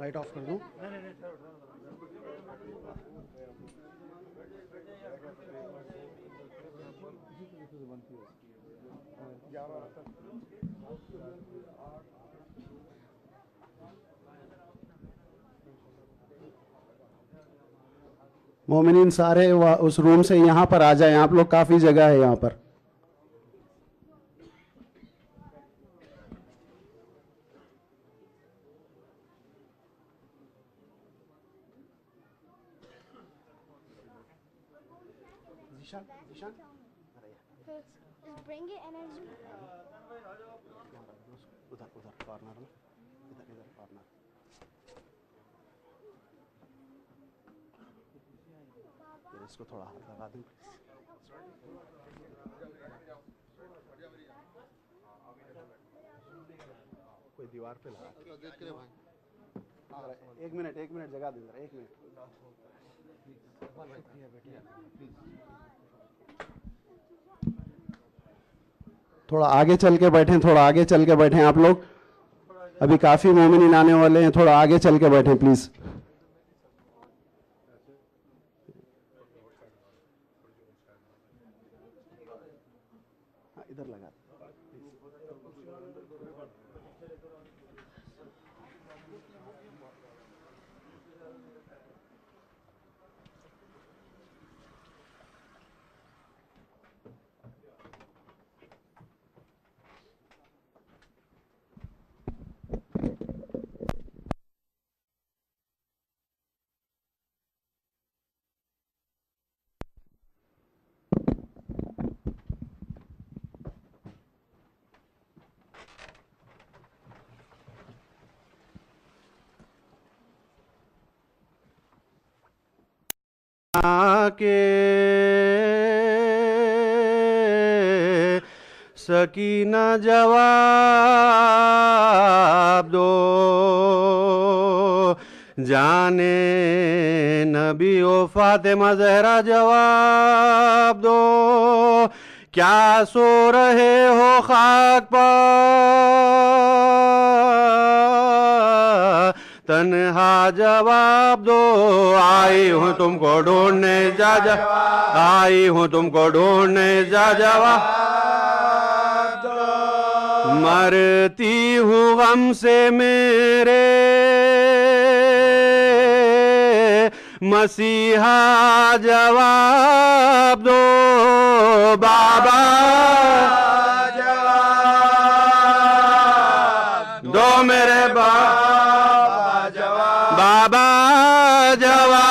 Light of کر دوں. مومنین سارے اس روم سے یہاں پر آ جائیں. آپ لوگ کافی جگہ ہے یہاں پر. اس کو تھوڑا ہاتھ لگا دیں. کوئی دیوار پہ لگا. ایک منٹ جگہ دیں ذرا. ایک منٹ. تھوڑا آگے چل کے بیٹھیں. تھوڑا آگے چل کے بیٹھیں آپ لوگ. ابھی کافی مومنین آنے والے ہیں. تھوڑا آگے چل کے بیٹھیں پلیز. ادھر لگا. کے سکینہ جواب دو. جانے نبی و فاطمہ زہرا جواب دو. کیا سو رہے ہو خاک پر تنہا جواب دو. آئی ہوں تم کو ڈھونڈنے آئی ہوں تم کو ڈھونڈنے جواب دو. مرتی ہوں غم سے میرے مسیحا جواب دو. بابا جواب دو میرے بابا جواب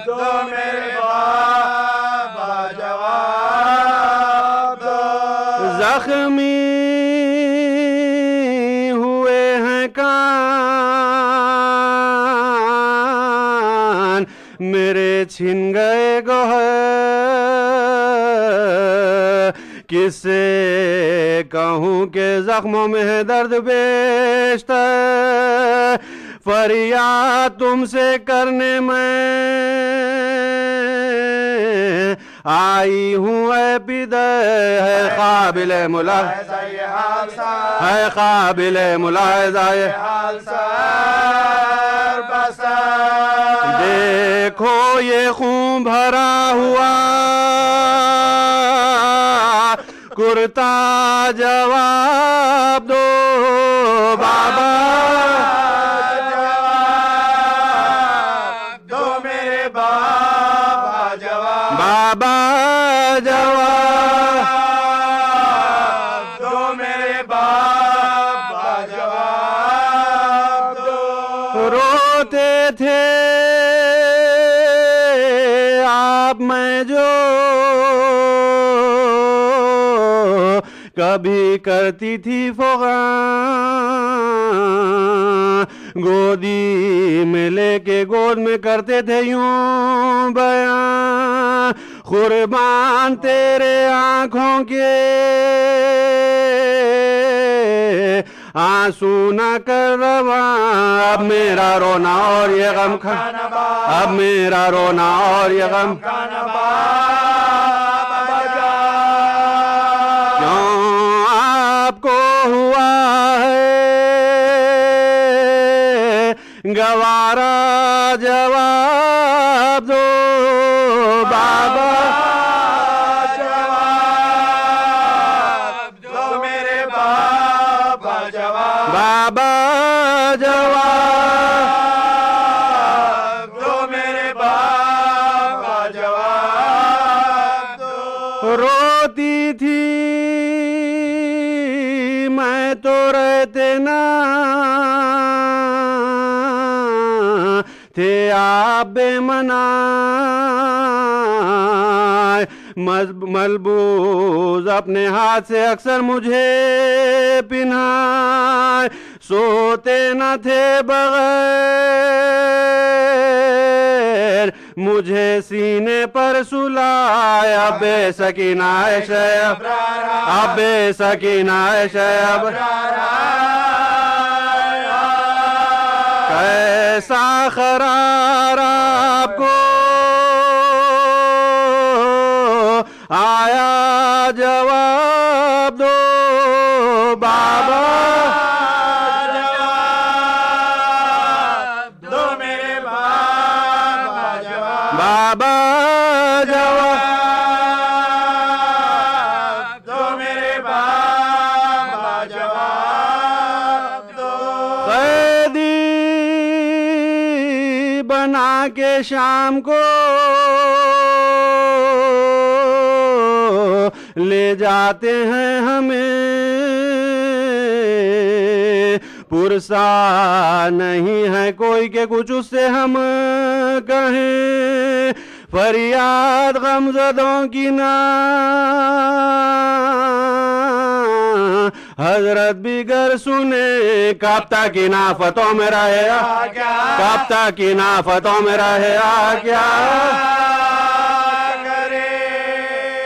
دو میرے بابا جواب دو. زخمی ہوئے ہیں کان میرے چھن گئے گوہر. کس سے کہوں کہ زخموں میں ہے درد بیشتر. فریاد تم سے کرنے میں آئی ہوں اے پدر. ہے قابل ملاحظہ یہ حال سار. ہے قابل ملاحظہ یہ حال سار بسار. دیکھو یہ خون بھرا ہوا کرتا جواب دو. بابا جواب دو میرے بابا جواب. بابا جواب دو میرے بابا جواب دو. روتے تھے آپ میں جو کبھی کرتی تھی فغان. گودی میں لے کے گود میں کرتے تھے یوں بیان. قربان تیرے آنکھوں کے آنسو نہ کر رواں. اب میرا رونا اور یہ غم کھانا. اب میرا رونا اور یہ غم کھانا. کیوں آپ کو ہوا ہے ہمارا جواب دو بابا جواب دو میرے بابا جواب بابا جواب دو میرے بابا جواب دو روتی تھی میں تو رہتے نہ تھے آپ بے منائے ملبوس اپنے ہاتھ سے اکثر مجھے پہنائے سوتے نہ تھے بغیر مجھے سینے پر سلائے اب بے سکینہ شیب اب بے سکینہ شیب کیسا قرار آپ کو آیا جواب دو بابا جواب دو میرے بابا جواب بابا جواب دو میرے بابا جواب دو قیدی بنا کے شام کو لے جاتے ہیں ہمیں پرسا نہیں ہے کوئی کہ کچھ اس سے ہم کہیں فریاد غمزدوں کی نہ حضرت بھی گر سنے کب تک ان آفتوں میں رہے کب تک ان آفتوں میں رہے کیا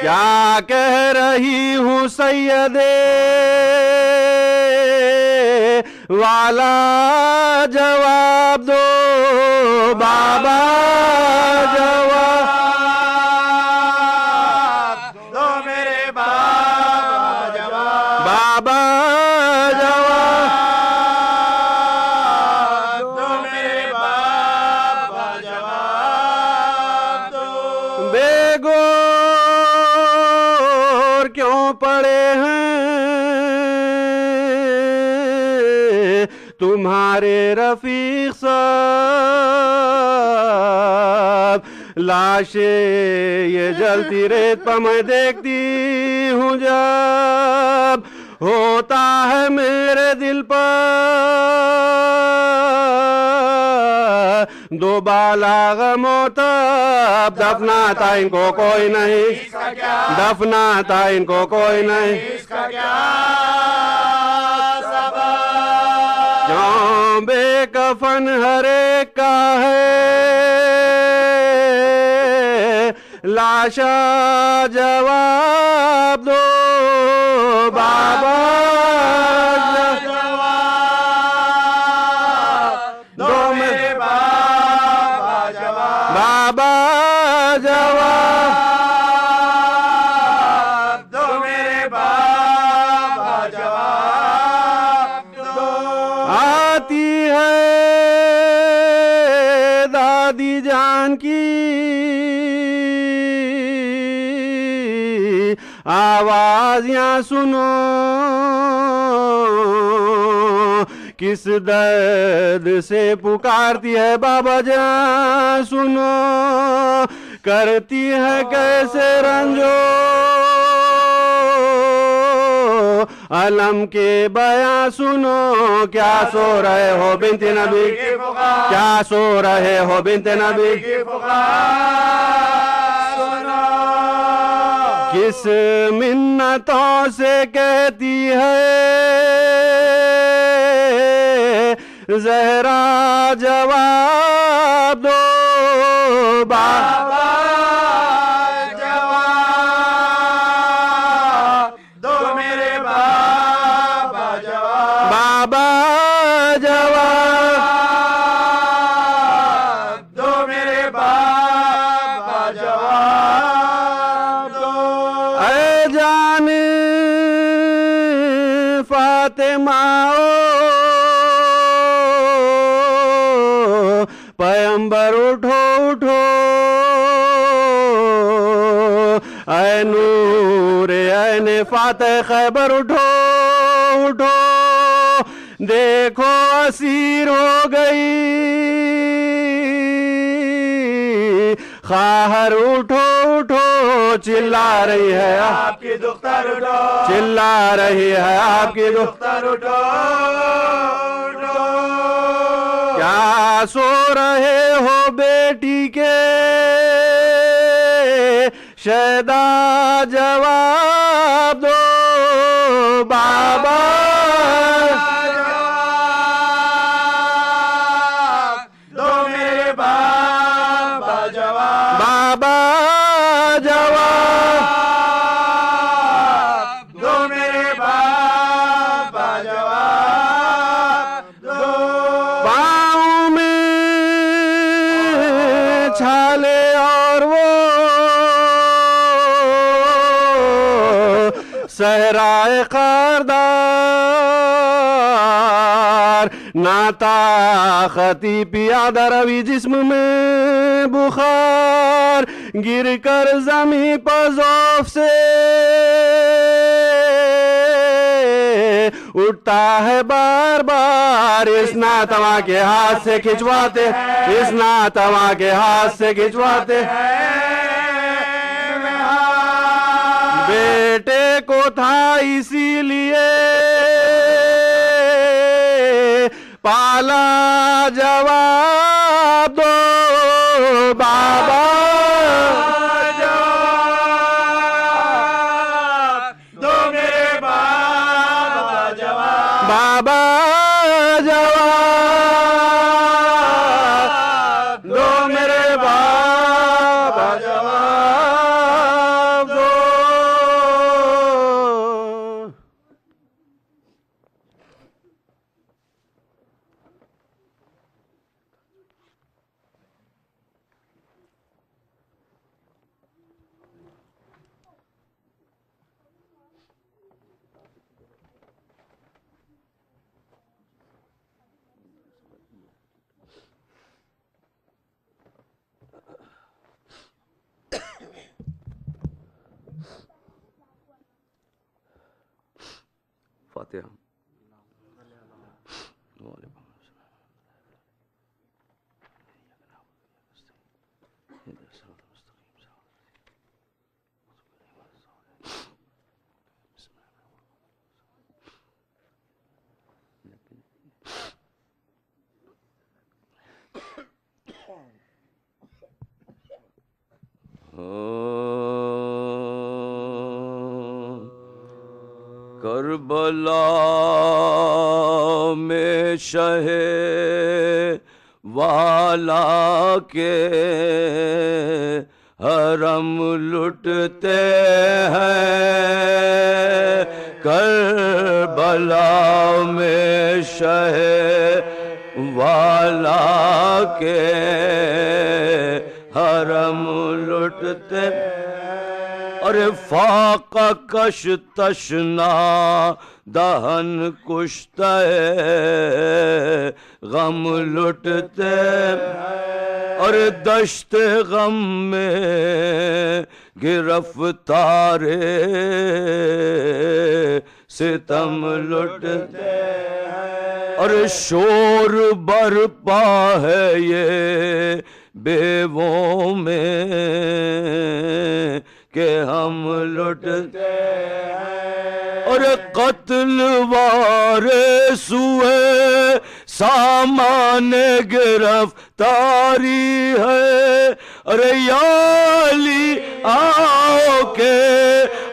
کیا کہہ رہی ہوں سید والا جواب دو بابا جواب دو میرے بابا جواب بابا جواب دو میرے بابا جواب دو بے گور کیوں پڑے ہیں تمہارے رفیق صاحب لاشیں یہ جلتی ریت پر میں دیکھتی ہوں جب ہوتا ہے میرے دل پر دوبالا غم و تب دفناتا ان کو کوئی نہیں دفناتا ان کو کوئی نہیں اس کا کیا سبب کیوں بے کفن ہر ایک کا ہے لاشا جواب دو بابا جواب دو میرے بابا جواب بابا جواب دو میرے بابا جواب دو آتی ہے دادی جان کی آواز یہاں سنو کس درد سے پکارتی ہے بابا جان سنو کرتی ہے کیسے رنجو علم کے بیاں سنو کیا سو رہے ہو بنت نبی کیا سو رہے ہو بنت نبی کس منتوں سے کہتی ہے زہرا جواب دو بابا جواب دو میرے بابا جواب بابا جواب دو میرے بابا جواب دو اے جان فاطمہ پیغمبر اٹھو اٹھو اے نور عین فاتح خیبر اٹھو اٹھو دیکھو اسیر ہو گئی خواہر اٹھو اٹھو چلا رہی ہے آپ کی دختر اٹھو چلا رہی ہے آپ کی دختر اٹھو اٹھو کیا سو رہے ہو بیٹی کے شیدا جواب دو بابا دو میرے بابا جواب بابا جواب دو میرے بابا جواب دو پاؤں میں چھالے اور وہ صحرائے خاردار نہ طاقتی پیادہ روی جسم میں بخار گر کر زمین پر ضعف سے اٹھتا ہے بار بار اس ناتواں کے ہاتھ سے کھنچواتے اس ناتواں کے ہاتھ سے کھنچواتے بیٹے کو تھا اسی لیے پالا جواب دو بابا دو میرے بابا جواب بابا جواب دو میرے بابا جواب دو فاتحہ کربلا میں شہ والا کے حرم لٹتے ہیں کربلا میں شہ والا کے حرم لٹتے ارے فاقہ کش تشنا دہن کشتے غم لٹتے اور دشت غم میں گرفتار ستم لٹتے اور شور برپا ہے یہ بیووں میں کہ ہم لٹتے اور قتل وارث ہوئے سامان گرفتاری ہے ارے یالی آؤ کہ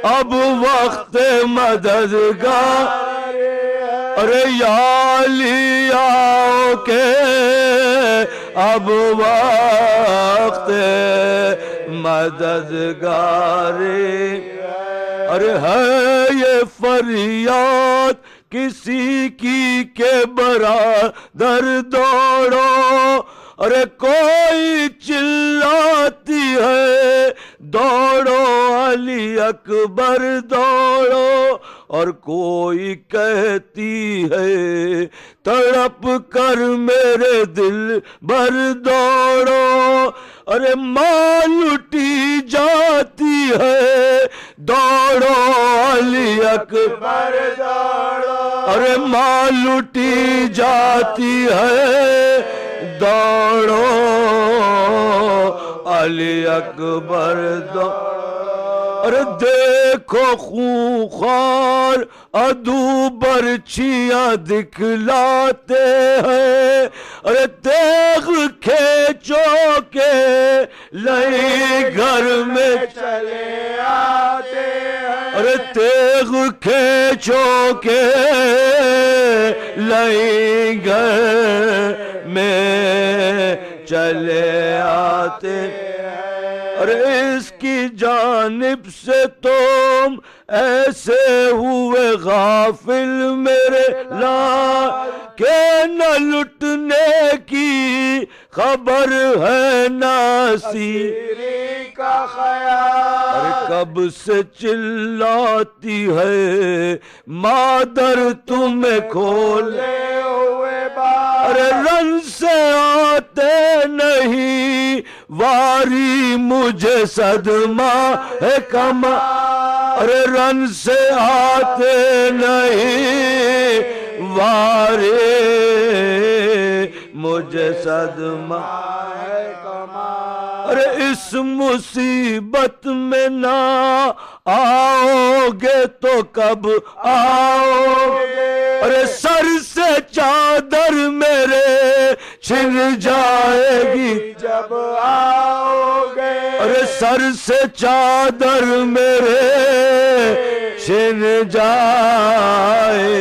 اب وقت مددگار ارے یالی آؤ کہ اب وقت مددگاری ارے ہے یہ فریاد کسی کی کہ برادر دوڑو ارے کوئی چلاتی ہے دوڑو علی اکبر دوڑو اور کوئی کہتی ہے تڑپ کر میرے دل بھر دوڑو، ارے ماں لٹی جاتی ہے دوڑو علی اکبر دوڑو، ارے ماں لٹی جاتی ہے دوڑو علی اکبر دوڑو، ارے دیکھو خونخوار عدو برچیاں دکھلاتے ہیں، ارے تیغ کھینچو کے لئی گھر میں چلے آتے ہیں، ارے تیغ کھینچو کے لئی گھر میں چلے آتے ہیں، ارے اس کی جانب سے تم ایسے ہوئے غافل میرے لال کہ نہ لٹنے کی خبر ہے ناسی تیری کا خیال، ارے کب سے چلاتی ہے مادر تمہیں کھولے لے ہوئے بال، ارے رن سے آتے نہیں واری مجھے صدمہ ہے کما، ارے رن سے آتے نہیں واری مجھے صدمہ ہے کمال، ارے اس مصیبت میں نہ آؤ گے تو کب آؤ گے، ارے سر سے چادر میرے چھن جائے گی جب آؤ گے، ارے سر سے چادر میرے چھن جائے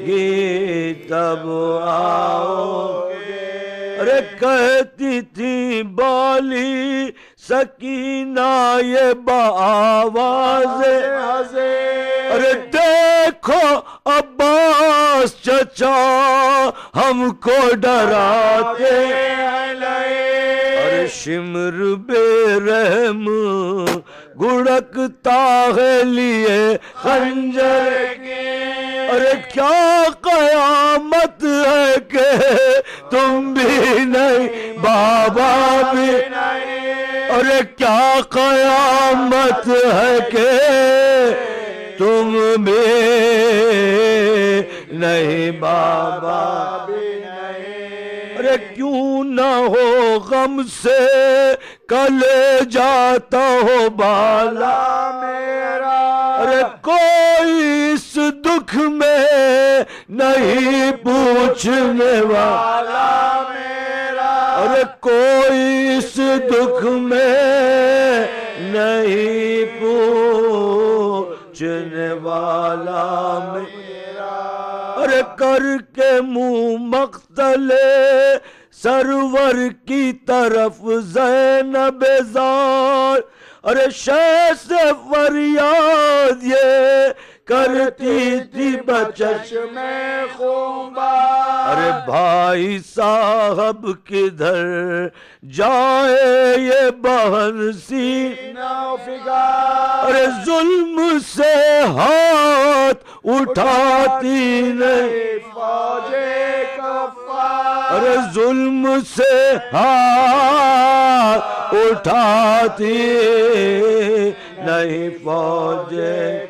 گی تب آؤ گے، ارے کہتی تھی بالی سکینہ یہ بآواز ارے دیکھو عباس چچا ہم کو ڈراتے ارے شمر بے رحم گڑکتا ہے لیے خنجر ارے کیا قیامت ہے کہ تم بھی نہیں بابا بھی ارے کیا قیامت ہے کہ تم بھی نہیں بابا ارے کیوں نہ ہو غم سے کلے جاتا ہو بالا میرا ارے کوئی اس دکھ میں نہیں پوچھنے والا میرا ارے کوئی اس دکھ میں نہیں پوچھنے والا میرا ارے کر کے منہ مقتلے سرور کی طرف زینب زار ارے شہ سے فریاد یہ کرتی تھی بچش میں خوبا ارے بھائی صاحب کدھر جائے یہ بہن سی نوفگار ارے ظلم سے ہاتھ اٹھاتی نہیں فوج کفار ارے ظلم سے ہاتھ اٹھاتی نہیں فوج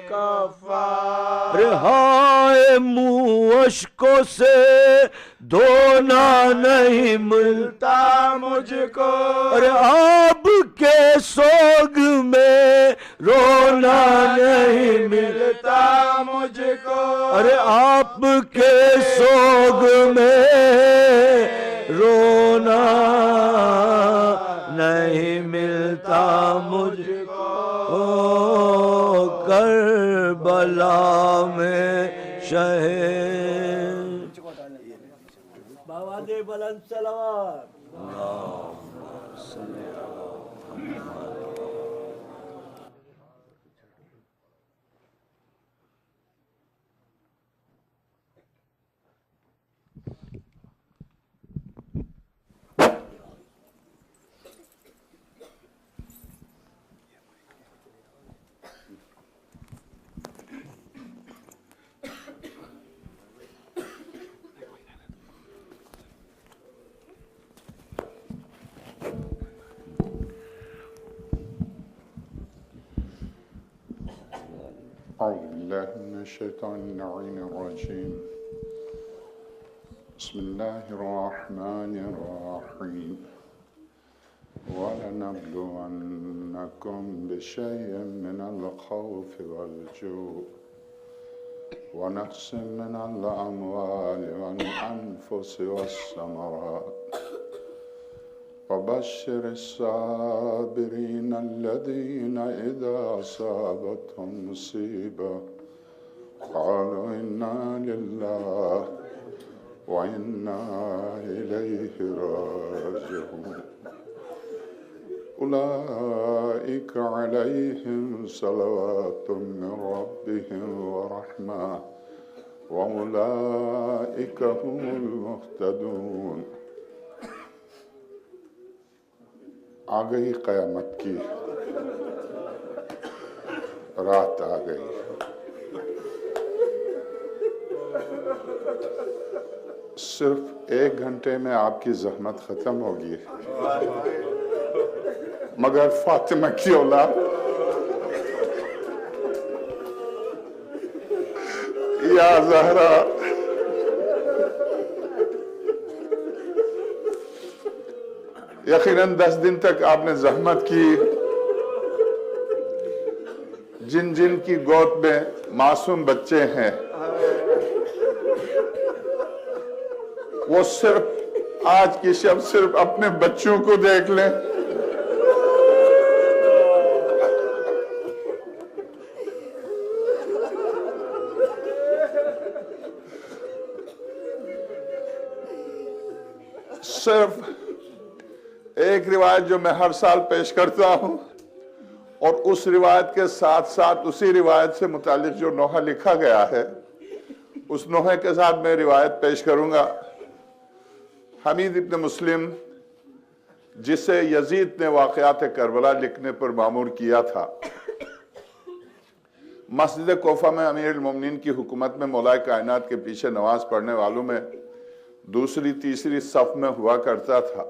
کفار ہائے منہ اشکوں سے دھونا نہیں ملتا مجھ کو ارے آپ کے سوگ میں رونا نہیں ملتا مجھ کو ارے آپ کے سوگ میں رونا نہیں ملتا مجھ کو کربلا میں شہید بابا دے بلند صلوات أعوذ بالله من الشيطان اللعين الرجيم بسم الله الرحمن الرحيم ولنبلونكم بشيء من الخوف والجوع ونقص من الأموال والأنفس والثمرات وبشر الصابرين الذين إذا أصابتهم مصيبة قالوا إنا لله وإنا إليه راجعون أولئك عليهم صلوات من ربهم ورحمة وأولئك هم المهتدون. آ گئی قیامت کی رات، آ گئی. صرف 1 گھنٹے میں آپ کی زحمت ختم ہوگی، مگر فاطمہ کی اولاد یا زہرا یقیناً 10 دن تک آپ نے زحمت کی. جن جن کی گود میں معصوم بچے ہیں وہ صرف آج کی شب صرف اپنے بچوں کو دیکھ لیں. صرف ایک روایت جو میں ہر سال پیش کرتا ہوں اور اس روایت کے ساتھ ساتھ اسی روایت سے متعلق جو نوحہ لکھا گیا ہے اس نوحے کے ساتھ میں روایت پیش کروں گا. حمید ابن مسلم جسے یزید نے واقعات کربلا لکھنے پر مامور کیا تھا، مسجد کوفہ میں امیر المومنین کی حکومت میں مولائے کائنات کے پیچھے نماز پڑھنے والوں میں دوسری تیسری صف میں ہوا کرتا تھا.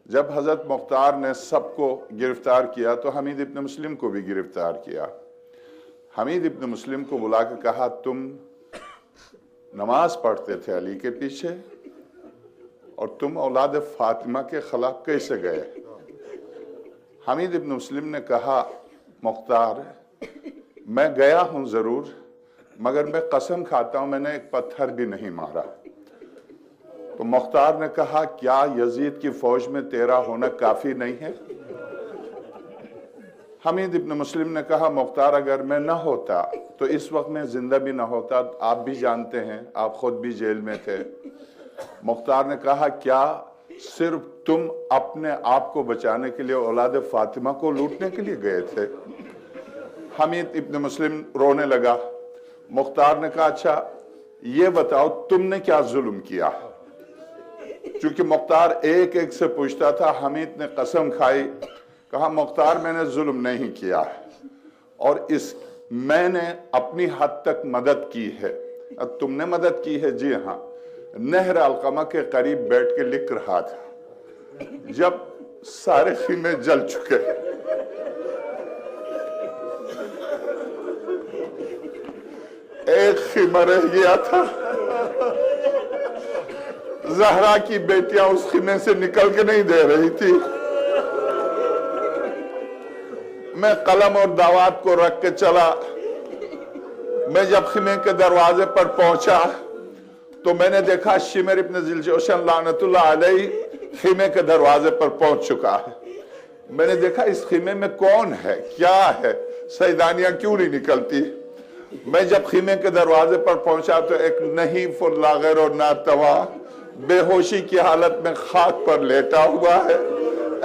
جب حضرت مختار نے سب کو گرفتار کیا تو حمید ابن مسلم کو بھی گرفتار کیا. حمید ابن مسلم کو بلا کے کہا تم نماز پڑھتے تھے علی کے پیچھے اور تم اولاد فاطمہ کے خلاف کیسے گئے؟ حمید ابن مسلم نے کہا مختار میں گیا ہوں ضرور، مگر میں قسم کھاتا ہوں میں نے ایک پتھر بھی نہیں مارا. تو مختار نے کہا کیا یزید کی فوج میں تیرا ہونا کافی نہیں ہے؟ حمید ابن مسلم نے کہا مختار اگر میں نہ ہوتا تو اس وقت میں زندہ بھی نہ ہوتا. آپ بھی جانتے ہیں، آپ خود بھی جیل میں تھے. مختار نے کہا کیا صرف تم اپنے آپ کو بچانے کے لیے اولاد فاطمہ کو لوٹنے کے لیے گئے تھے؟ حمید ابن مسلم رونے لگا. مختار نے کہا اچھا یہ بتاؤ تم نے کیا ظلم کیا؟ چونکہ مختار ایک ایک سے پوچھتا تھا. حمید نے قسم کھائی، کہا مختار میں نے ظلم نہیں کیا اور میں نے اپنی حد تک مدد کی ہے. تم نے مدد کی ہے؟ جی ہاں. نہر علقمہ کے قریب بیٹھ کے لکھ رہا تھا. جب سارے خیمے جل چکے ایک خیمہ رہ گیا تھا. زہرا کی بیٹیاں اس خیمے سے نکل کے نہیں دے رہی تھی. میں قلم اور دعوات کو رکھ کے چلا. میں جب خیمے کے دروازے پر پہنچا تو میں نے دیکھا شمر ابن ذوالجوشن لعنت اللہ علیہ خیمے کے دروازے پر پہنچ چکا ہے. میں نے دیکھا اس خیمے میں کون ہے، کیا ہے، سیدانیاں کیوں نہیں نکلتی. میں جب خیمے کے دروازے پر پہنچا تو ایک نحیف اللاغر اور ناتواں بے ہوشی کی حالت میں خاک پر لیٹا ہوا ہے.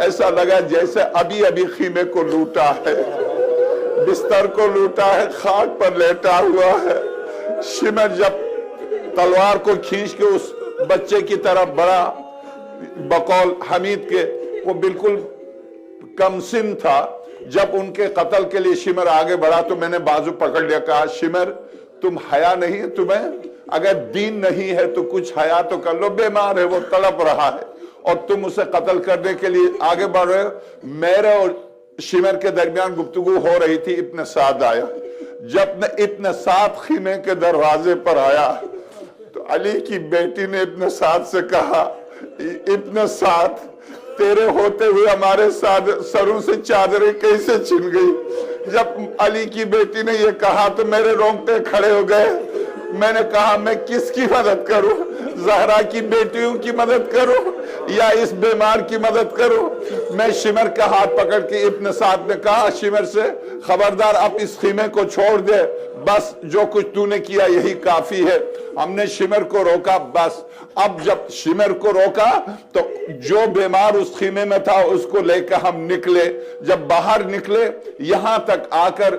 ایسا لگا جیسے ابھی ابھی خیمے کو لوٹا ہے، بستر کو لوٹا ہے، خاک پر لیٹا ہوا ہے. شمر جب تلوار کو کھینچ کے اس بچے کی طرف بڑھا، بقول حمید کے وہ بالکل کم سن تھا. جب ان کے قتل کے لیے شمر آگے بڑھا تو میں نے بازو پکڑ لیا. کہا شمر تم حیا نہیں ہے تمہیں؟ اگر دین نہیں ہے تو کچھ حیا تو کر لو. بیمار ہے، وہ تڑپ رہا ہے اور تم اسے قتل کرنے کے لیے آگے بڑھ رہے ہو. میرے اور شمر کے درمیان گفتگو ہو رہی تھی. ابن سعد آیا. جب میں ابن سعد خیمے کے دروازے پر آیا تو علی کی بیٹی نے ابن سعد سے کہا ابن سعد تیرے ہوتے ہوئے ہمارے سروں سے چادریں کیسے چھن گئی؟ جب علی کی بیٹی نے یہ کہا تو میرے رونگٹے کھڑے ہو گئے. میں نے کہا میں کس کی مدد کروں؟ زہرا کی بیٹیوں کی مدد کروں یا اس بیمار کی مدد کروں؟ میں شمر کا ہاتھ پکڑ کے ابن سعد نے کہا شمر سے خبردار اب اس خیمے کو چھوڑ دے، بس جو کچھ تو نے کیا یہی کافی ہے. ہم نے شمر کو روکا. بس اب جب شمر کو روکا تو جو بیمار اس خیمے میں تھا اس کو لے کے ہم نکلے. جب باہر نکلے یہاں تک آ کر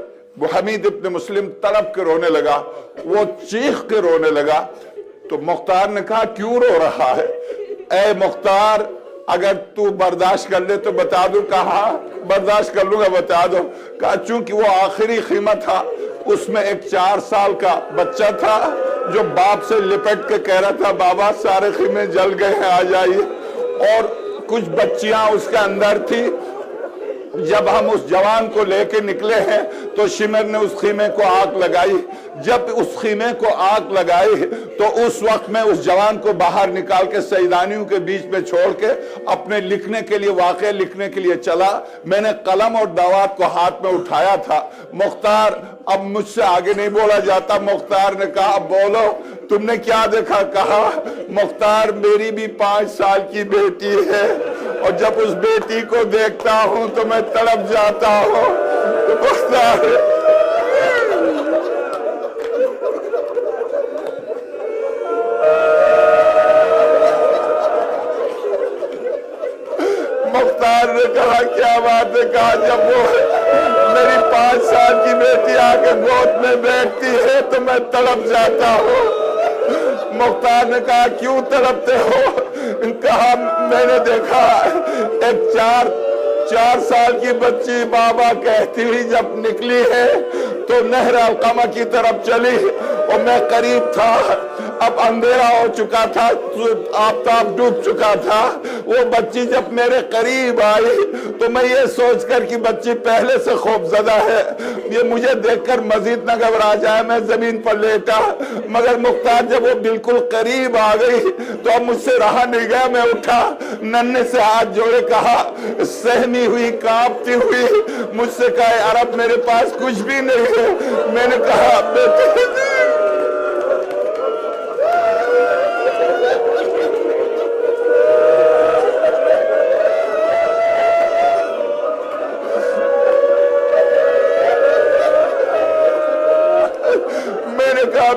حمید ابن مسلم تڑپ کے رونے لگا، وہ چیخ کے رونے لگا. تو مختار نے کہا کیوں رو رہا ہے؟ اے مختار اگر تو برداشت کر لے تو بتا دو. کہا برداشت کر لوں گا، بتا دو. کہا چونکہ وہ آخری خیمہ تھا، اس میں ایک 4 سال کا بچہ تھا جو باپ سے لپٹ کے کہہ رہا تھا بابا سارے خیمے جل گئے ہیں آ جائیے، اور کچھ بچیاں اس کے اندر تھی. جب ہم اس جوان کو لے کے نکلے ہیں تو شمر نے اس خیمے کو آگ لگائی. جب اس خیمے کو آگ لگائی تو اس وقت میں اس جوان کو باہر نکال کے سیدانیوں کے بیچ میں چھوڑ کے اپنے لکھنے کے لیے واقعہ لکھنے کے لیے چلا. میں نے قلم اور دوات کو ہاتھ میں اٹھایا تھا. مختار اب مجھ سے آگے نہیں بولا جاتا. مختار نے کہا بولو تم نے کیا دیکھا؟ کہا مختار میری بھی 5 سال کی بیٹی ہے اور جب اس بیٹی کو دیکھتا ہوں تو میں تڑپ جاتا ہوں. مختار مختار نے کہا کیا بات ہے؟ کہا جب وہ میری 5 سال کی بیٹی آ کے گود میں بیٹھتی ہے تو میں تڑپ جاتا ہوں. مختار نے کہا کیوں تڑپتے ہو؟ کہا میں نے دیکھا ایک 4 سال کی بچی بابا کہتی ہوئی جب نکلی ہے تو نہر القمہ کی طرف چلی اور میں قریب تھا. اب اندھیرا ہو چکا تھا، آفتاب ڈوب چکا تھا. وہ بچی جب میرے قریب آئی تو میں یہ سوچ کر کہ بچی پہلے سے خوف زدہ ہے، یہ مجھے دیکھ کر مزید نہ گھبرا جائے، میں زمین پر لیٹا. مگر مختار جب وہ بالکل قریب آ گئی تو اب مجھ سے رہا نہیں گیا. میں اٹھا، ننھے سے ہاتھ جوڑے کہا سہمی ہوئی کانپتی ہوئی مجھ سے کہا عرب میرے پاس کچھ بھی نہیں ہے. میں نے کہا بیٹے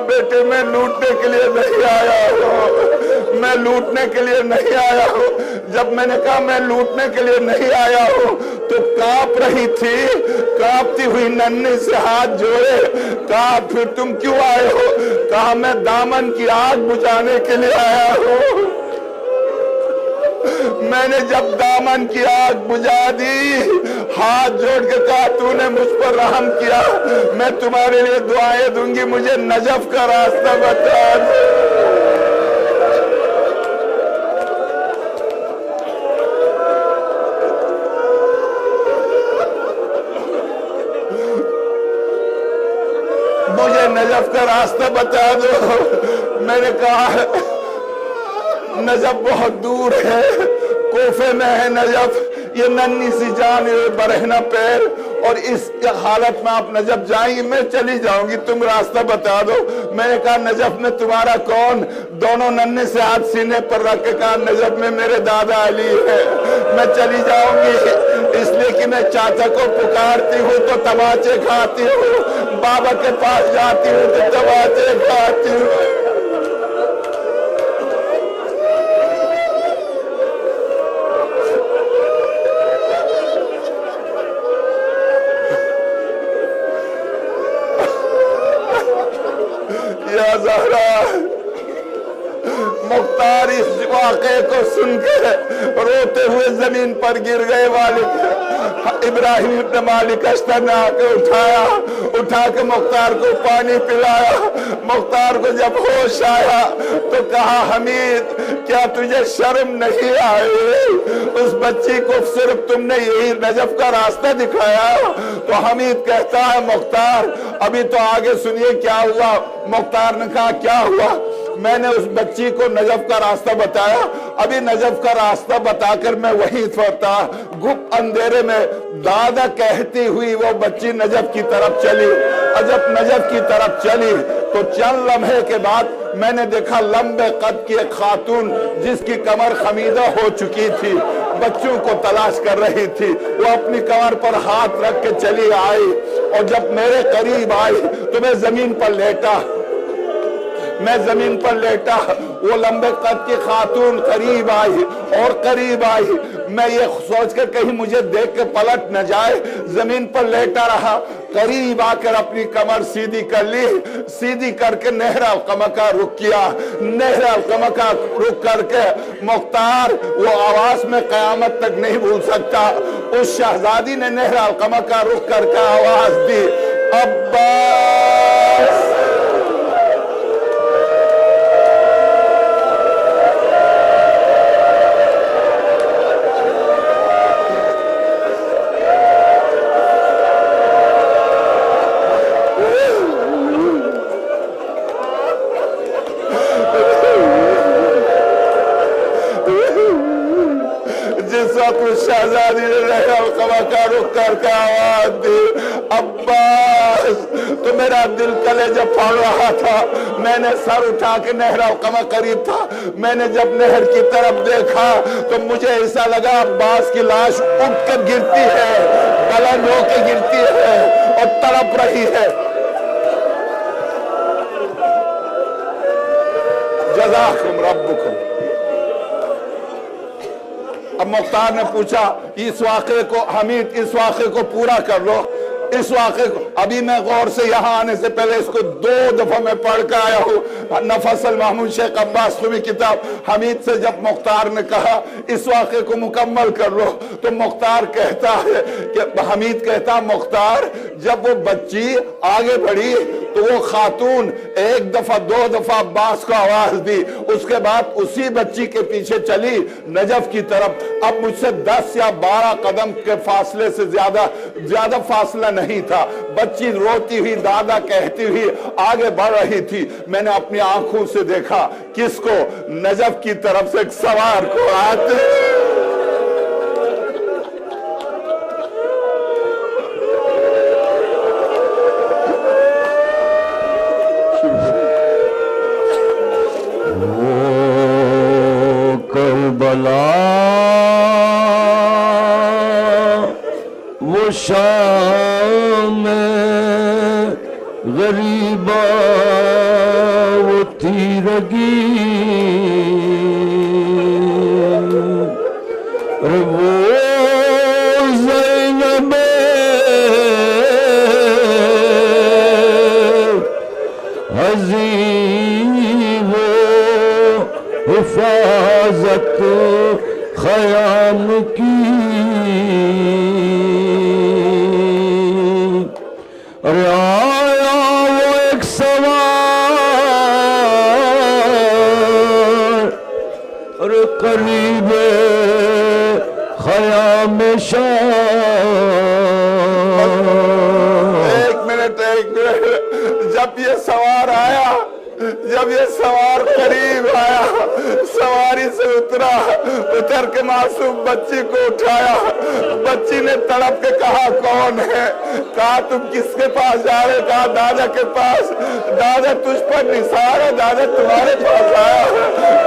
بیٹے میں لوٹنے کے لیے نہیں آیا ہوں، میں لوٹنے کے لیے نہیں آیا ہوں. جب میں نے کہا میں لوٹنے کے لیے نہیں آیا ہوں تو کانپ رہی تھی، کانپتی ہوئی ننھے سے ہاتھ جوڑے. کہا پھر تم کیوں آئے ہو؟ کہا میں دامن کی آگ بجھانے کے لیے آیا ہوں. میں نے جب دامن کی آگ بجھا دی ہاتھ جوڑ کے کہا تو نے مجھ پر رحم کیا، میں تمہارے لیے دعائیں دوں گی، مجھے نجف کا راستہ بتا دو. مجھے نجف کا راستہ بتا دو. میں نے کہا نجف بہت دور ہے، کوفے میں ہے نجف. یہ ننھی سی جان برہنہ پیر، اور اس حالت میں آپ نجف جائیں گی؟ میں چلی جاؤں گی، تم راستہ بتا دو. میں نے کہا نجف میں تمہارا کون؟ دونوں ننھے سے ہاتھ سینے پر رکھ کے کہا نجف میں میرے دادا علی ہے. میں چلی جاؤں گی اس لیے کہ میں چاچا کو پکارتی ہوں تو تماچے کھاتی ہوں، بابا کے پاس جاتی ہوں تو تماچے کھاتی ہوں. زہرا مختار اس واقعے کو سن کے روتے ہوئے زمین پر گر گئے والد ابراہیم ابن مالک اشتر نے آ کے اٹھا کے مختار کو پانی پلایا. مختار کو جب ہوش آیا تو کہا حمید کیا تجھے شرم نہیں آئی؟ اس بچی کو صرف تم نے یہی نجف کا راستہ دکھایا. تو حمید کہتا ہے مختار ابھی تو آگے سنیے کیا ہوا. مختار نے کہا کیا ہوا؟ میں نے اس بچی کو نجف کا راستہ بتایا. ابھی نجف کا راستہ بتا کر میں وہیں تھا گپ اندھیرے میں دادا کہتی ہوئی وہ بچی نجف کی طرف چلی. اور جب نجف کی طرف چلی تو چند لمحے کے بعد میں نے دیکھا لمبے قد کی ایک خاتون جس کی کمر خمیدہ ہو چکی تھی بچوں کو تلاش کر رہی تھی. وہ اپنی کمر پر ہاتھ رکھ کے چلی آئی اور جب میرے قریب آئی تو میں زمین پر لیٹا. وہ لمبے قد کی خاتون قریب آئی اور قریب آئی. میں یہ سوچ کر کہیں مجھے دیکھ کے پلٹ نہ جائے زمین پر لیٹا رہا. قریب آ کر اپنی کمر سیدھی کر لی. سیدھی کر کے نہر القمہ کا رخ کیا. نہر القمہ کا رخ کر کے مختار وہ آواز میں قیامت تک نہیں بھول سکتا. اس شہزادی نے نہر القمہ کا رخ کر کے آواز دی عباس. شہزادی نے نہر القمہ کا رخ کر کے آواز دی عباس. تو میرا دل کلیجہ پھاڑ رہا تھا. میں نے سر اٹھا کے نہر القمہ قریب تھا. میں نے جب نہر کی طرف دیکھا تو مجھے ایسا لگا عباس کی لاش اٹھ کر گرتی ہے بلند ہو کے گرتی ہے اور تڑپ رہی ہے. جزاکم ربکم. اب مختار نے پوچھا اس واقعے کو حمید اس واقعے کو پورا کر لو. اس واقعے کو ابھی میں غور سے یہاں آنے سے پہلے اس کو 2 دفعہ میں پڑھ کر آیا ہوں. نفس المحمود شیخ عباس خوبی کتاب. حمید سے جب مختار نے کہا اس واقعے کو مکمل کر لو تو مختار کہتا ہے کہ حمید کہتا مختار جب وہ بچی آگے بڑھی تو وہ خاتون 1 دفعہ 2 دفعہ عباس کو آواز دی. اس کے بعد اسی بچی کے پیچھے چلی نجف کی طرف. اب مجھ سے 10 یا 12 قدم کے فاصلے سے زیادہ فاصلہ نہیں تھا. بچی روتی ہوئی دادا کہتی ہوئی آگے بڑھ رہی تھی. میں نے اپنی آنکھوں سے دیکھا کس کو؟ نجف کی طرف سے ایک سوار کو آتے. وہ شام غریبا وہ تیرگی وہ زینب عظیم و حفاظت خیام کی آیا وہ ایک سوار اور قریب خیام شاہ. ایک منٹ جب یہ سوار آیا جب یہ سوار قریب آیا سواری سے اتر کے معصوم بچی کو اٹھایا. بچی نے تڑپ کے کہا کون ہے؟ کہا تم کس کے پاس جا رہے؟ کہا دادا کے پاس. دادا تجھ پر نثار ہے. دادا تمہارے پاس آیا.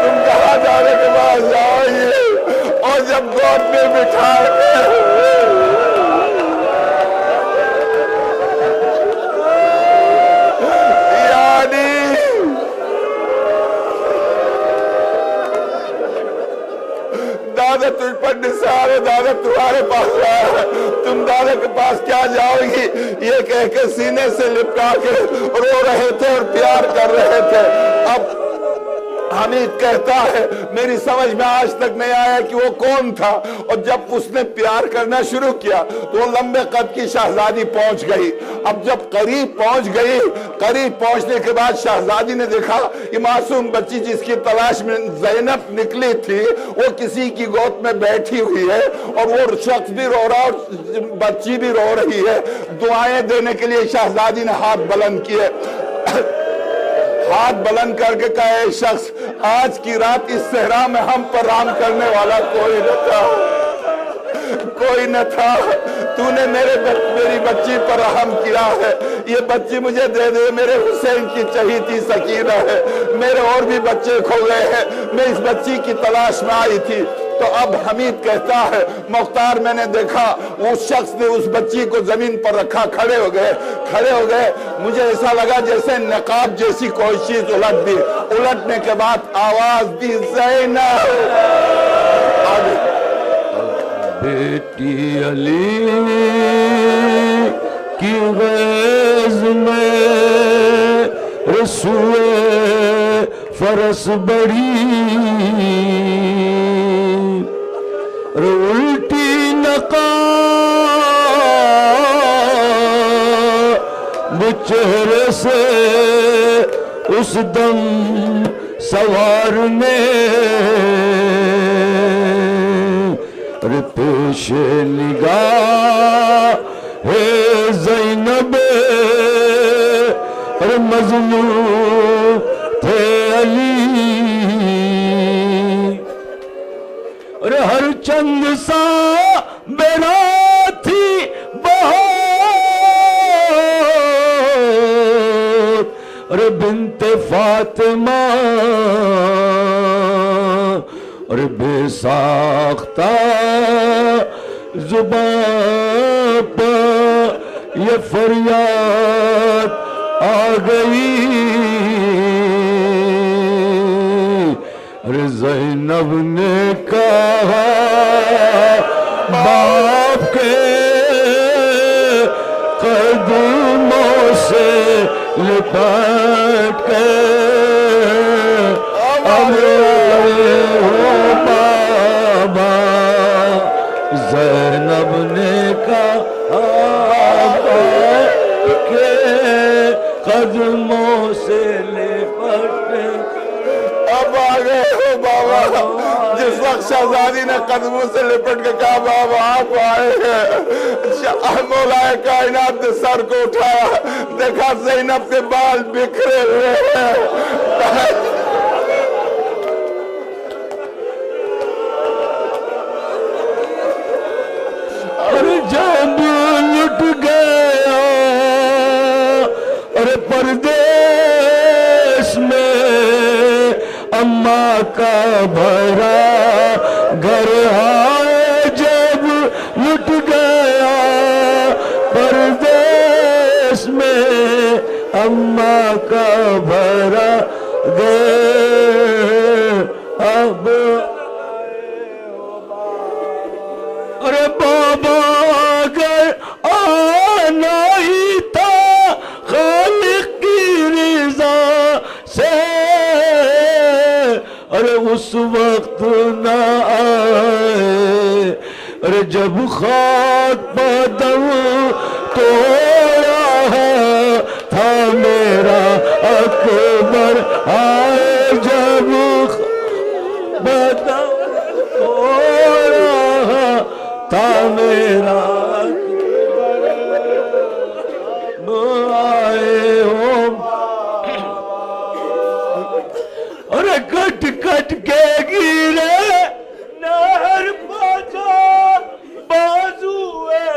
تم کہاں دادا کے پاس جاؤ گے؟ اور جب گود میں بٹھا دادا تجھ پر نثار ہے. دادا تمہارے پاس آیا ہے. تم دادا کے پاس کیا جاؤ گی؟ یہ کہہ کے سینے سے لپٹا کے رو رہے تھے اور پیار کر رہے تھے. اب حمید کہتا ہے میری سمجھ میں آج تک نہیں آیا کہ وہ کون تھا، اور جب اس نے پیار کرنا شروع کیا تو وہ لمبے قد کی شہزادی پہنچ گئی۔ اب جب قریب پہنچ گئی، قریب پہنچنے کے بعد شہزادی نے دیکھا یہ معصوم بچی جس کی تلاش میں زینب نکلی تھی وہ کسی کی گود میں بیٹھی ہوئی ہے، اور وہ شخص بھی رو رہا اور بچی بھی رو رہی ہے۔ دعائیں دینے کے لیے شہزادی نے ہاتھ بلند کیے، ہاتھ بلند کر کے کہا اے شخص آج کی رات اس صحرا میں ہم پر رحم کرنے والا کوئی نہ تھا، کوئی نہ تھا، تو نے میری بچی پر رحم کیا ہے، یہ بچی مجھے دے دے، میرے حسین کی چہیتی سکینہ ہے، میرے اور بھی بچے کھو گئے ہیں، میں اس بچی کی تلاش میں آئی تھی۔ تو اب حمید کہتا ہے مختار میں نے دیکھا اس شخص نے اس بچی کو زمین پر رکھا، کھڑے ہو گئے، مجھے ایسا لگا جیسے نقاب جیسی کوئی چیز الٹ دی، الٹنے کے بعد آواز دی زینب۔ بیٹی علی کی غیظ میں رسوے فرس بڑی، الٹی نقاب چہرے سے اس دم سوار نے، پیش نگاہ ہے زینب مظلوم تھے علی، اور ہر چند سا بینا تھی بہار، اور بنت فاطمہ اور بے ساختہ زبان پر یہ فریاد آ گئی، اور زینب نے کہا باپ کے قدموں سے لپٹ کے زینب نے کہا کہ قدموں سے لپٹ، اب آگئے ہو بابا۔ جس وقت شہزادی نے قدموں سے لپٹ کے کہا بابا آپ آئے ہیں، مولا کائنات نے سر کو اٹھایا، دیکھا زینب کے بال بکھرے ہوئے ہیں، جب لٹ گیا اور پردیس میں اماں کا بھرا گھر آئے، جب لٹ گیا پردیس میں اماں کا بھرا گھر، اب ارے بابا اگر آنا ہی تھا خالق کی رضا سے، ارے اس وقت نہ آئے، ارے جب خاک بدم توڑا تھا میرا اکبر آئے، جب بدم تا میرا آئے ہو، اور کٹ کٹ کے گرے نہر پاجا بازوئے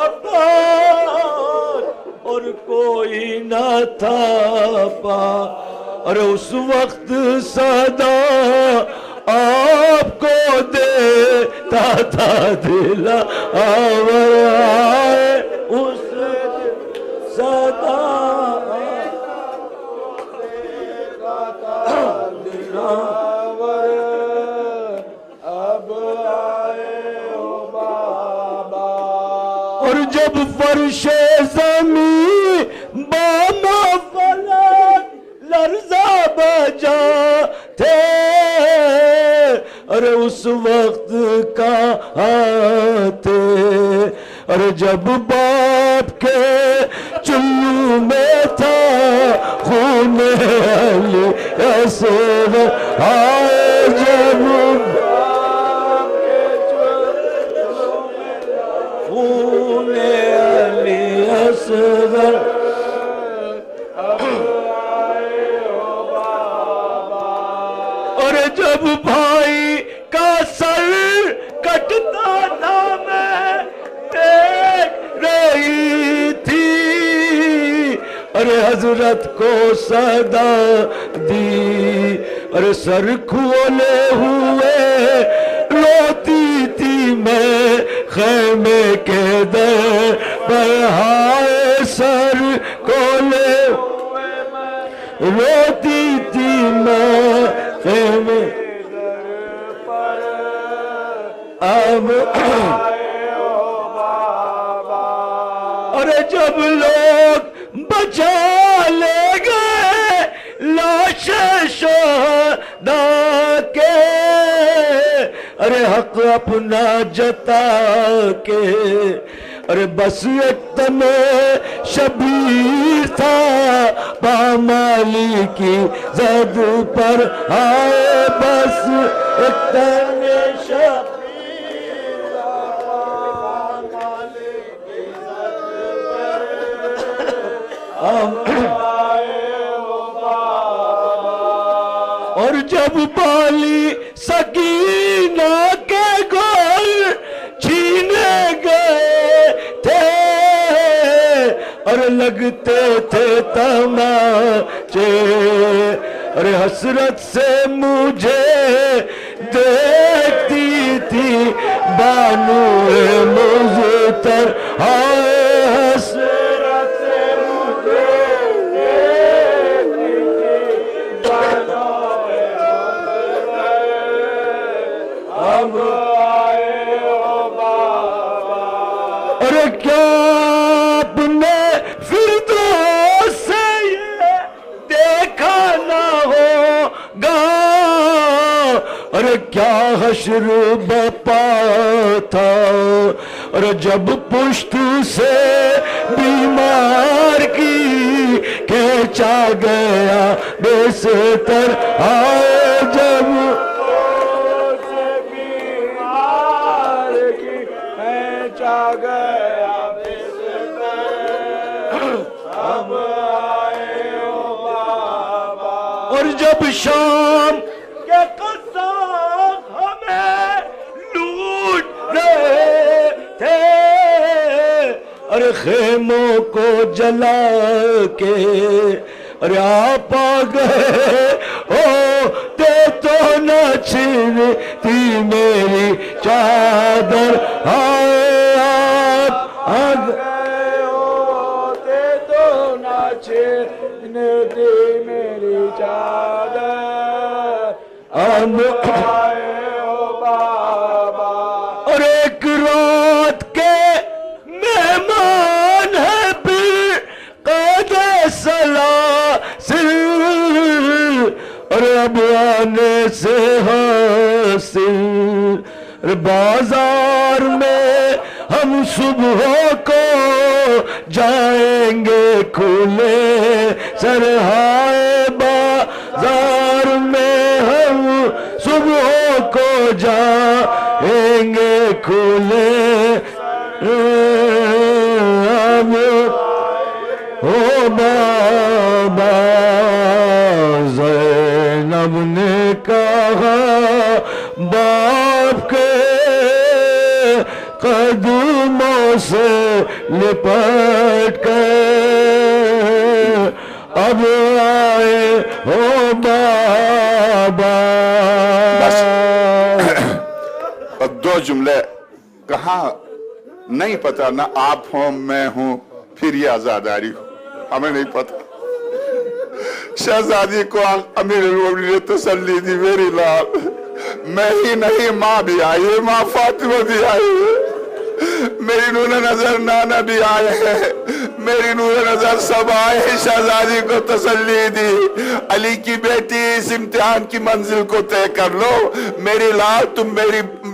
عباس، اور کوئی نہ تھا پا، اور اس وقت صدا آپ کو دیتا تھا دل آور آئے، اس صدا دل آور اب آئے ہو بابا، اور جب فرش زمین باما فلک لرزہ بجا تھے، وقت کہاں تھے، اور جب باپ کے چلو میں تھا خون علی اصغر، ہائے جب باپ کے چلو میں خون علی اصغر، اور جب بھائی کا سر کٹتا تھا میں دیکھ رہی تھی، ارے حضرت کو صدا دی، ارے سر کھولے ہوئے روتی تھی میں خیمے کے در پر، ہائے سر کھولے ہوئے میں روتی تھی میں خیمے پر، اب اور جب لوگ بچا لے گئے لاش شہداء کے، ارے حق اپنا جتا کے، ارے بس ایک تن شبیر تھا پامالی کی زد پر، آئے بس ایک تن شبیر تھا پامالی کی زد پر، اور جب بالی سکینہ کے گھر چھینے گئے تھے، اور لگتے تھے تماچے، ارے حسرت سے مجھے دیکھتی تھی بانو مزتر، ہائے حسرت سے مجھے دیکھتی تھی بانو اب آئے ہو بابا، ارے کیا آپ نے فردوس سے یہ دیکھا نہ ہوگا، ارے کیا حشر بپا تھا، اور جب پشت سے بیمار کی کھینچا گیا بستر، آئے جب گیا اب آئے ہو بابا، اور جب شام کے قصاب ہمیں لوٹ رہے تھے، ارے خیموں کو جلا کے، ارے آپ آ گئے ہوتے تو نہ چھنتی میری چادر، ہائے آپ آ گئے ہوتے تو نہ چھنتی میری چادر، اب آئے ہو بابا، اور ایک رات کے مہمان ہے پھر قید سلاسل، اور اب آنے سے حاصل، بازار میں ہم صبح کو جائیں گے کھلے سر، ہائے بازار میں ہم صبح کو جائیں گے کھلے، اب ہو بابا، زینب نے کہا باپ کے قدموں سے لپٹ کر، اب آئے ہو بابا، دو جملے کہاں نہیں پتا، نہ آپ ہوں میں ہوں پھر یہ آزاداری ہو، ہمیں نہیں پتا۔ شہزادی کو امیر المومنین نے تسلی دی، میری لال میں ہی نہیں ماں بھی آئی ہے، ماں فاطمہ بھی آئی ہے، میری نور نظر نانا بھی آئے ہیں، میری نور نظر سب آئے ہیں، شہزادی کو تسلی دی، علی کی بیٹی اس امتحان کی منزل کو طے کر لو، میری لال تم میری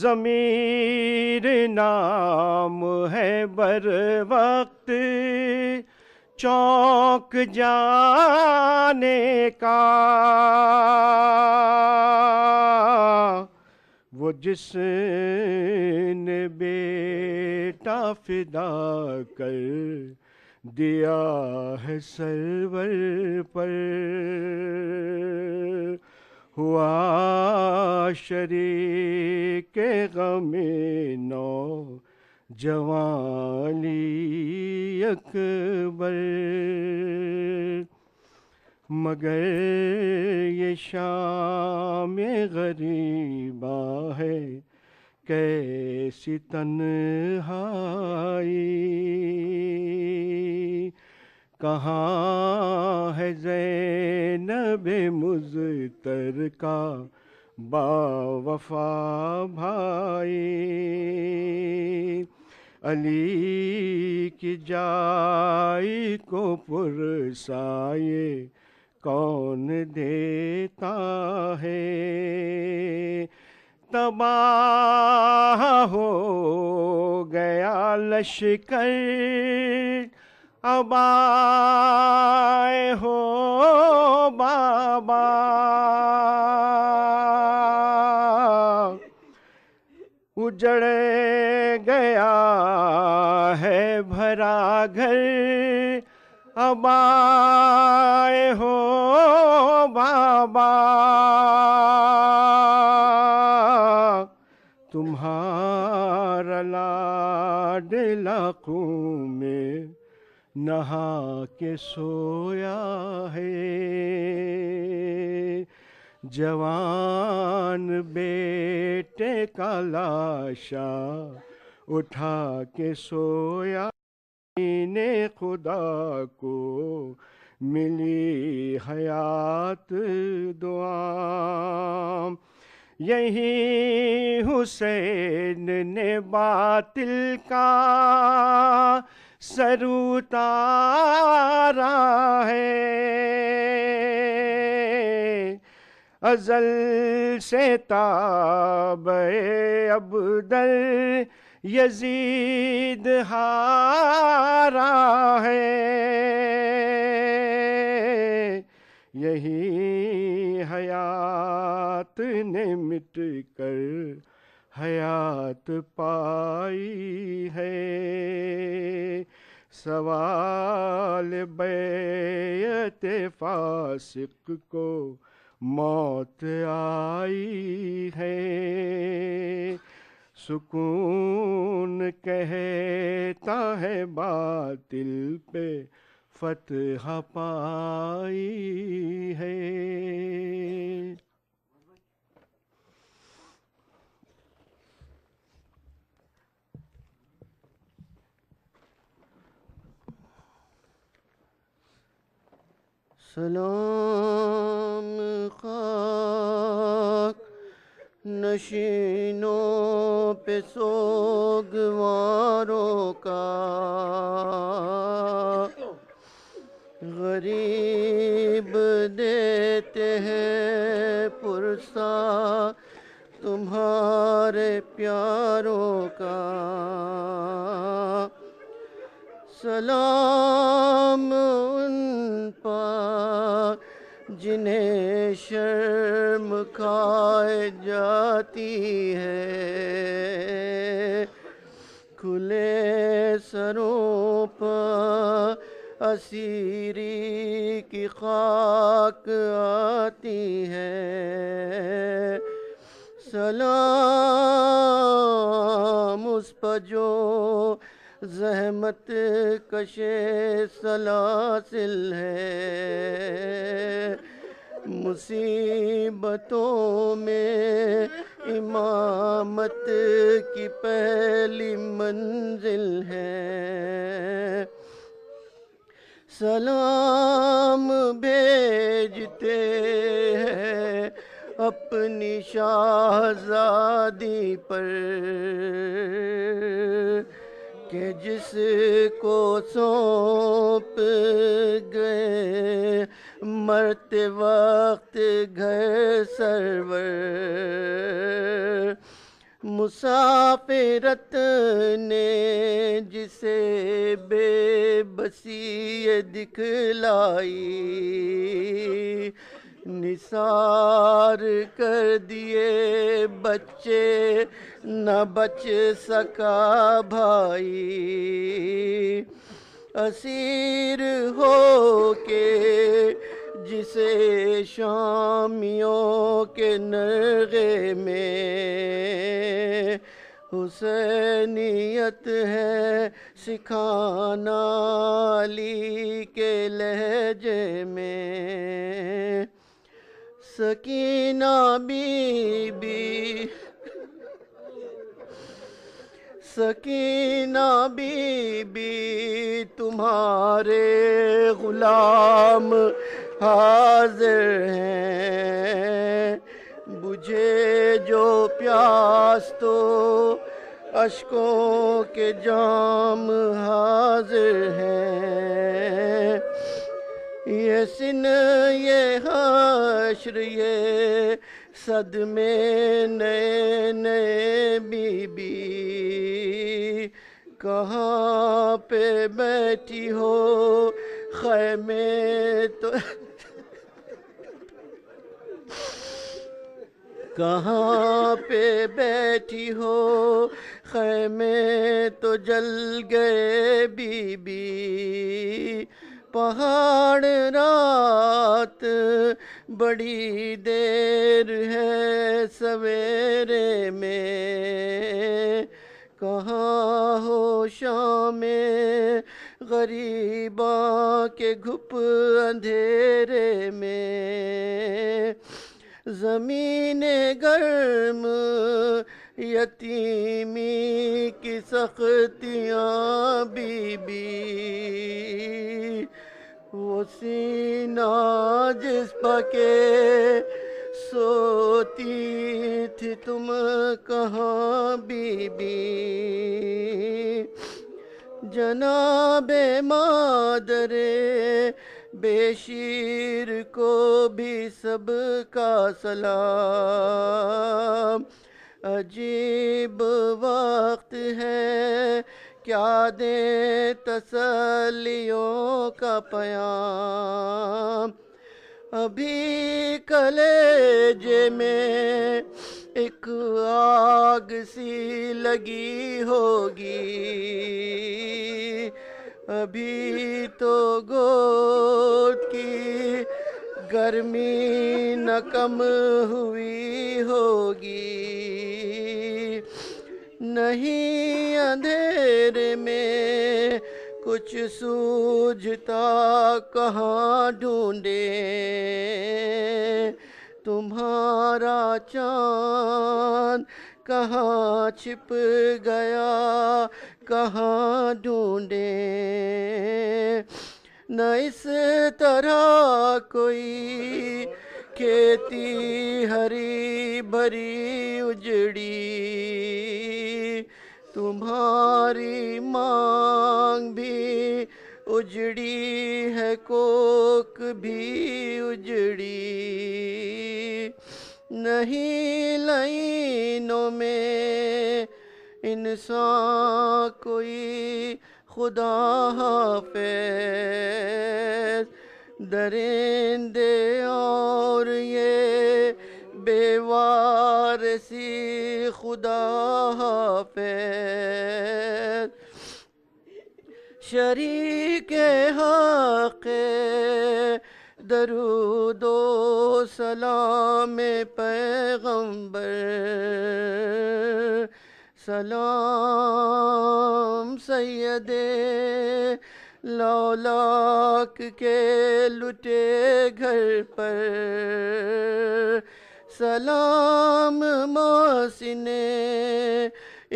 ضمیر نام ہے بر وقت چونک جانے کا، وہ جس نے بیٹا فدا کر دیا ہے سرور پر، ہوا شریک غم نو جوانی اکبر، مگر یہ شام غریباں ہے کیسی تنہائی، کہاں ہے زینب مضطر کا با وفا بھائی، علی کی جائی کو پرسائے کون دیتا ہے، تباہ ہو گیا لشکر اب آئے ہو بابا، اجڑ گیا ہے بھرا گھر اب آئے ہو بابا، تمہارا لاڈلا خون میں نہا کے سویا ہے، جوان بیٹے کا لاشا اٹھا کے سویا، نے خدا کو ملی حیات دعا، یہی حسین نے باطل کا سر اتارا ہے، ازل سے تابع ابدل یزید ہارا ہے، یہی حیات نے مٹ کر حیات پائی ہے، سوال بیعت فاسق کو موت آئی ہے، سکون کہتا ہے باطل پہ فتح پائی ہے۔ سلام خاک نشینوں پہ سوگواروں کا، غریب دیتے ہیں پرسا تمہارے پیاروں کا، سلام ان پر جنہیں شرم کھائے جاتی ہے، کھلے سروں پر اسیری کی خاک آتی ہے، سلام اس پر جو زحمت کشے سلاسل ہے، مصیبتوں میں امامت کی پہلی منزل ہے، سلام بھیجتے ہیں اپنی شہزادی پر کہ جس کو سونپ گئے مرتے وقت گھر سرور، مسافرت نے جسے بے بسی دکھلائی، نثار کر دیے بچے نہ بچ سکا بھائی، اسیر ہو کے جسے شامیوں کے نرغے میں حسینیت ہے سکھانا علی کے لہجے میں، سکینہ بی بی سکینہ بی بی تمہارے غلام حاضر ہیں، بجھے جو پیاس تو اشکوں کے جام حاضر ہیں، یہ سن یہ حشر یہ صدمے نئے نئے بی بی، کہاں پہ بیٹھی ہو خیمے تو کہاں پہ بیٹھی ہو خیمے تو جل گئے بی بی، پہاڑ رات بڑی دیر ہے سویرے میں، کہاں ہو شام غریباں کے گھپ اندھیرے میں، زمین گرم یتیمی کی سختیاں بی بی، وہ سینہ جس پکے سوتی تھی تم کہاں بی بی، جناب مادر بے شیر کو بھی سب کا سلام، عجیب وقت ہے کیا دیں تسلیوں کا پیام، ابھی کلیجے میں ایک آگ سی لگی ہوگی، ابھی تو گود کی گرمی نہ کم ہوئی ہوگی، نہیں اندھیرے میں کچھ سوجھتا کہاں ڈھونڈے، تمہارا چاند کہاں چھپ گیا کہاں ڈھونڈے، نہ اس طرح کوئی کھیتی ہری بھری اجڑی، تمہاری مانگ بھی اجڑی ہے کوک بھی اجڑی، نہیں لائنوں میں انسان کوئی خدا حافظ، درندے اور یہ بے وارثی خدا حافظ، شریک حق درود و سلام پیغمبر، سلام سید لولاک کے لٹے گھر پر، سلام محسن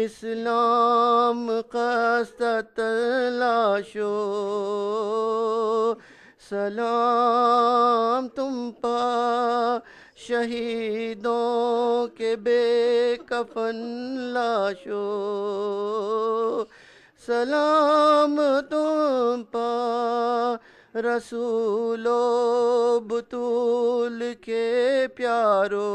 اسلام قصد تلاشو، سلام تم پا شہیدوں کے بے کفن لاشو، سلام تم پا رسول و بطول کے پیارو،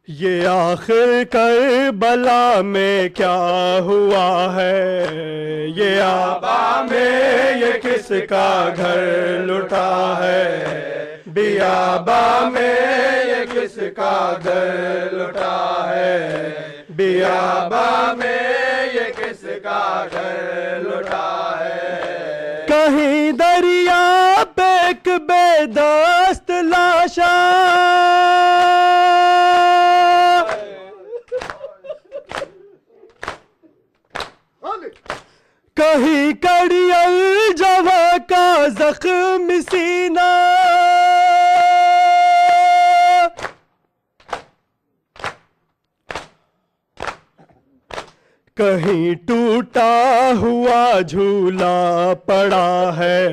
یہ آخر کربلا میں کیا ہوا ہے، یہ آبا میں یہ کس کا گھر لٹا ہے، بیابا میں یہ کس کا گھر لٹا ہے، بیابا میں یہ کس کا گھر لٹا ہے۔ کہیں دریا پہ ایک بے دست لاشا، کہیں کڑیل جوا کا زخم سینہ، کہیں ٹوٹا ہوا جھولا پڑا ہے،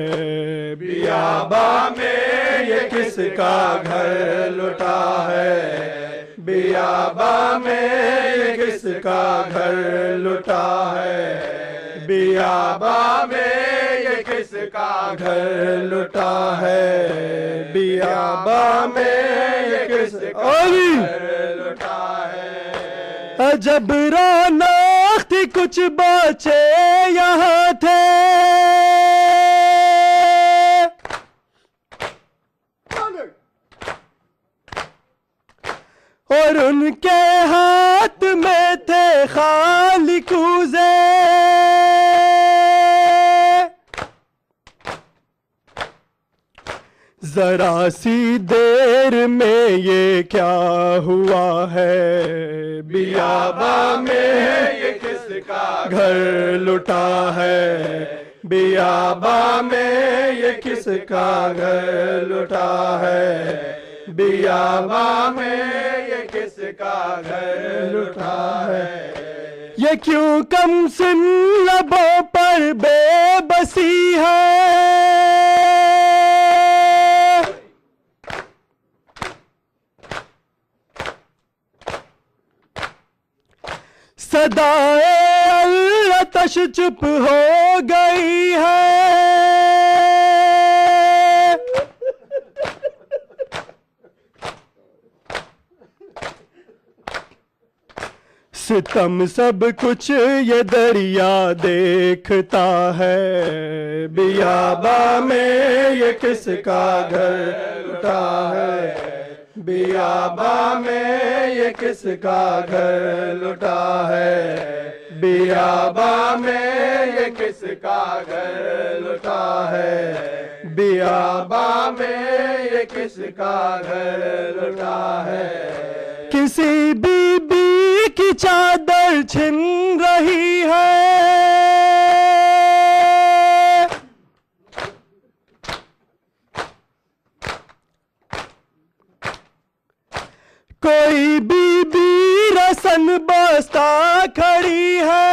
بیابا میں یہ کس کا گھر لٹا ہے، بیابا میں یہ کس کا گھر لٹا ہے، بیابا میں یہ کس کا گھر لٹا ہے، بیابا میں یہ کس کا گھر لٹا ہے۔ عجب رونق تھی کچھ بچے یہاں تھے، اور ان کے ہاتھ میں تھے خالی کوزے، ذرا سی دیر میں یہ کیا ہوا ہے، بیابا میں یہ کس کا گھر لٹا ہے، بیابا میں یہ کس کا گھر لٹا ہے، بیابا میں یہ کس کا گھر لٹا ہے۔ یہ کیوں کم سن لبوں پر بے بسی ہے، صدائے العطش چپ ہو گئی ہے، ستم سب کچھ یہ دریا دیکھتا ہے، بیابا میں یہ کس کا گھر لٹا ہے، بیابا میں یہ کس کا گھر لٹا ہے، بیابا میں یہ کس کا گھر لٹا ہے، بیابا میں یہ کس کا گھر لٹا ہے۔ کسی بی بی کی چادر چھن رہی ہے، کوئی بی بی رسن بستہ کھڑی ہے،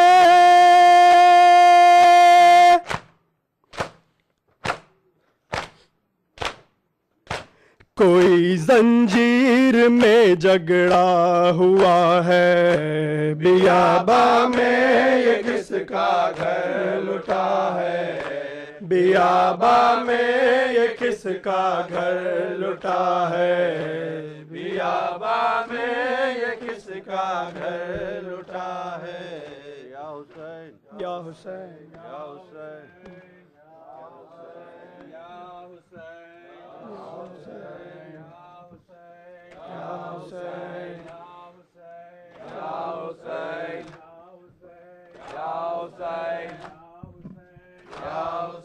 کوئی زنجیر میں جگڑا ہوا ہے، بیابا میں یہ کس کا گھر لٹا ہے، بیابا میں یہ کس کا گھر لٹا ہے، بیابا میں یہ کس کا گھر لٹا ہے۔ یا حسین یا حسین یا حسین یا حسین یا حسین یا حسین یا حسین یا حسین یا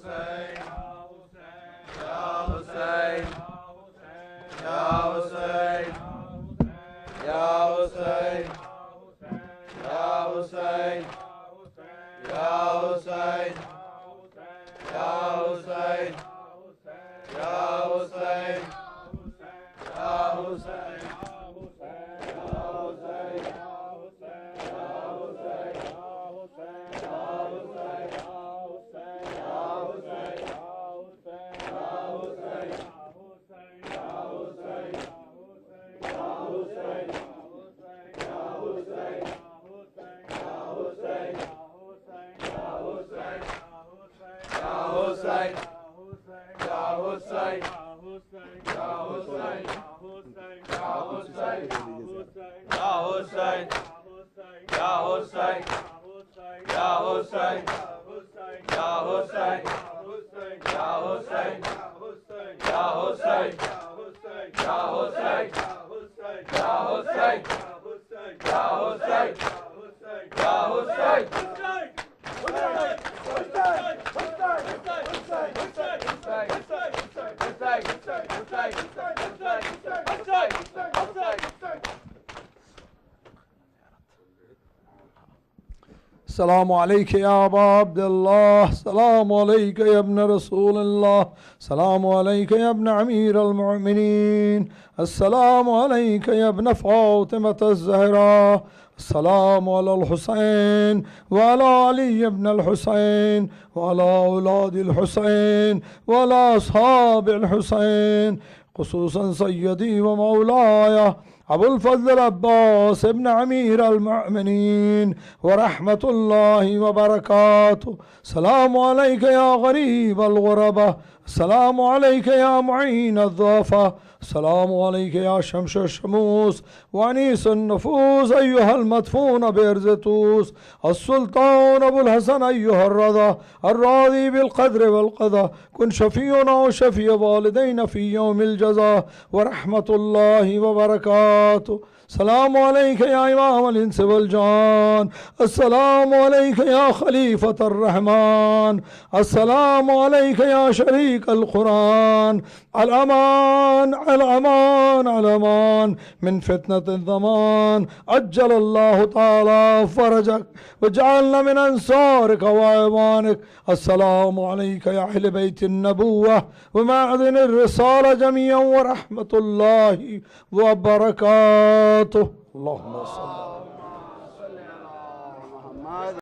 حسین یا حسین یا حسین یا حسین یا حسین یا حسین یا حسین یا حسین السلام عليك يا أبا عبد الله، السلام عليك يا ابن رسول الله، السلام عليك يا ابن أمير المؤمنين، السلام عليك يا ابن فاطمة الزهراء، السلام على الحسين وعلى علي بن الحسين وعلى أولاد الحسين وعلى أصحاب الحسين، خصوصا سيدي ومولاي أبو الفضل العباس ابن أمير المؤمنين ورحمة الله وبركاته. السلام عليك يا غريب الغرباء، السلام عليك يا معين الضعفاء، السلام عليك يا شمس الشموس وأنيس النفوس أيها المدفون بإرزتوس، السلطان أبو الحسن أيها الرضا الراضي بالقدر والقضاء، كن شفيعنا وشفيع والدينا في يوم الجزاء ورحمة الله وبركاته. السلام عليك يا إمام الإنس والجان، السلام عليك يا خليفة الرحمن، السلام عليك يا شريك القرآن، الأمان الأمان الأمان من فتنة الزمان، عجل الله تعالى فرجك وجعلنا من أنصارك وأعوانك. السلام عليك يا أهل بيت النبوة ومعدن الرسالة جميعا ورحمة الله وبركاته. اللهم صل